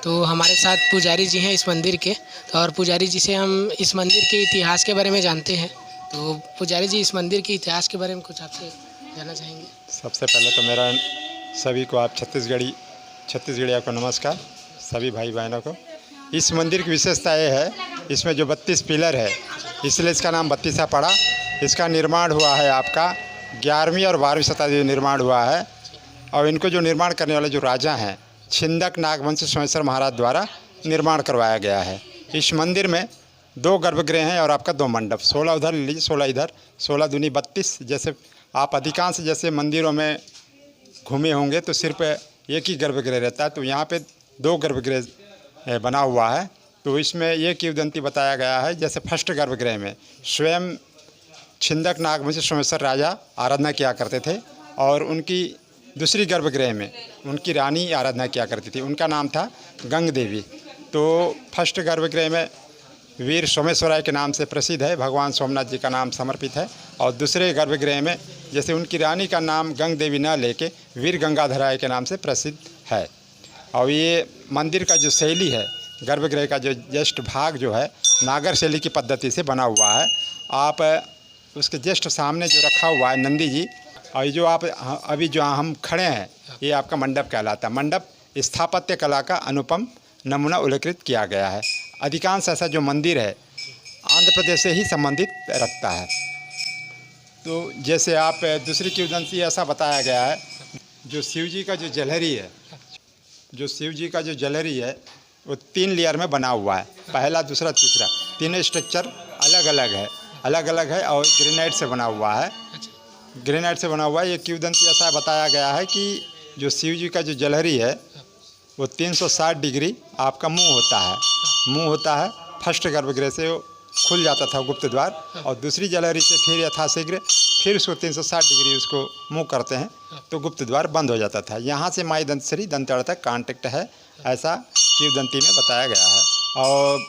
तो हमारे साथ पुजारी जी हैं इस मंदिर के, और पुजारी जी से हम इस मंदिर के इतिहास के बारे में जानते हैं। तो पुजारी जी, इस मंदिर के इतिहास के बारे में कुछ आपसे जानना चाहेंगे? सबसे पहले तो मेरा सभी को आप छत्तीसगढ़िया को नमस्कार, सभी भाई बहनों को। इस मंदिर की विशेषता ये है, इसमें जो 32 पिलर है, इसलिए इसका नाम 32 पड़ा। इसका निर्माण हुआ है आपका 11वीं और 12वीं शताब्दी में निर्माण हुआ है। और इनको जो निर्माण करने वाले जो राजा हैं, छिंदक नागवंशी सोमेश्वर महाराज द्वारा निर्माण करवाया गया है। इस मंदिर में 2 गर्भगृह हैं और आपका 2 मंडप, 16 उधर ले लीजिए, 16 इधर, 16 दूनी 32। जैसे आप अधिकांश जैसे मंदिरों में घूमे होंगे तो सिर्फ एक ही गर्भगृह रहता है, तो यहाँ पे 2 गर्भगृह बना हुआ है। तो इसमें ये किंवदंती बताया गया है, जैसे फर्स्ट गर्भगृह में स्वयं छिंदक नागवंशी सोमेश्वर राजा आराधना किया करते थे, और उनकी दूसरी गर्भगृह में उनकी रानी आराधना किया करती थी, उनका नाम था गंग देवी। तो फर्स्ट गर्भगृह में वीर सोमेश्वराय के नाम से प्रसिद्ध है, भगवान सोमनाथ जी का नाम समर्पित है। और दूसरे गर्भगृह में जैसे उनकी रानी का नाम गंग देवी न लेके वीर गंगाधराय के नाम से प्रसिद्ध है। और ये मंदिर का जो शैली है, गर्भगृह का जो जस्ट भाग जो है, नागर शैली की पद्धति से बना हुआ है। आप उसके जस्ट सामने जो रखा हुआ है नंदी जी, और जो आप अभी जो हम खड़े हैं, ये आपका मंडप कहलाता है। मंडप स्थापत्य कला का अनुपम नमूना उल्लेखित किया गया है। अधिकांश ऐसा जो मंदिर है आंध्र प्रदेश से ही संबंधित रखता है। तो जैसे आप दूसरी किंवदंती ऐसा बताया गया है, जो शिव जी का जो जलहरी है, वो 3 लेयर में बना हुआ है, पहला, दूसरा, तीसरा। तीनों स्ट्रक्चर अलग अलग है और ग्रेनाइट से बना हुआ है। ये किंवदंती ऐसा बताया गया है कि जो शिव जी का जो जलहरी है वो 360 डिग्री आपका मुंह होता है। फर्स्ट गर्भगृह से वो खुल जाता था गुप्त द्वार, और दूसरी जलहरी से फिर यथाशीघ्र फिर उसको 360 डिग्री उसको मुंह करते हैं तो गुप्त द्वार बंद हो जाता था। यहाँ से माई दंतेश्वरी दंतेवाड़ा तक कांटेक्ट है, ऐसा किंवदंती में बताया गया है। और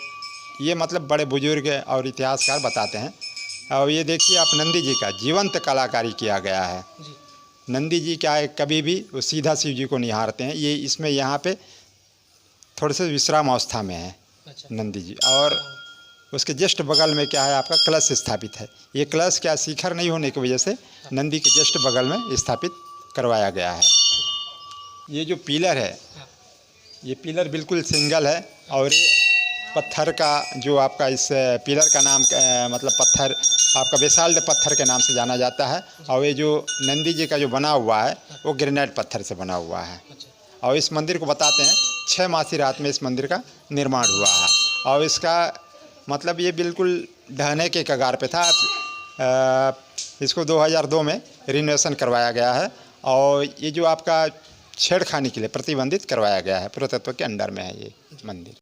ये मतलब बड़े बुजुर्ग और इतिहासकार बताते हैं। और ये देखिए आप, नंदी जी का जीवंत कलाकारी किया गया है। नंदी जी क्या है, कभी भी वो सीधा शिव जी को निहारते हैं। ये इसमें यहाँ पे थोड़े से विश्राम अवस्था में है नंदी जी। और उसके जस्ट बगल में क्या है, आपका कलश स्थापित है। ये कलश क्या, शिखर नहीं होने की वजह से नंदी के जस्ट बगल में स्थापित करवाया गया है। ये जो पिलर है, ये पिलर बिल्कुल सिंगल है, और ये पत्थर का जो आपका इस पिलर का नाम मतलब पत्थर आपका बेसाल्ट पत्थर के नाम से जाना जाता है। और ये जो नंदी जी का जो बना हुआ है वो ग्रेनाइट पत्थर से बना हुआ है। और इस मंदिर को बताते हैं 6 मासी रात में इस मंदिर का निर्माण हुआ है। और इसका मतलब ये बिल्कुल ढहने के कगार पे था। इसको 2002 में रिनोवेशन करवाया गया है, और ये जो आपका छेड़खानी के लिए प्रतिबंधित करवाया गया है। पुरातत्व के अंडर में है ये मंदिर।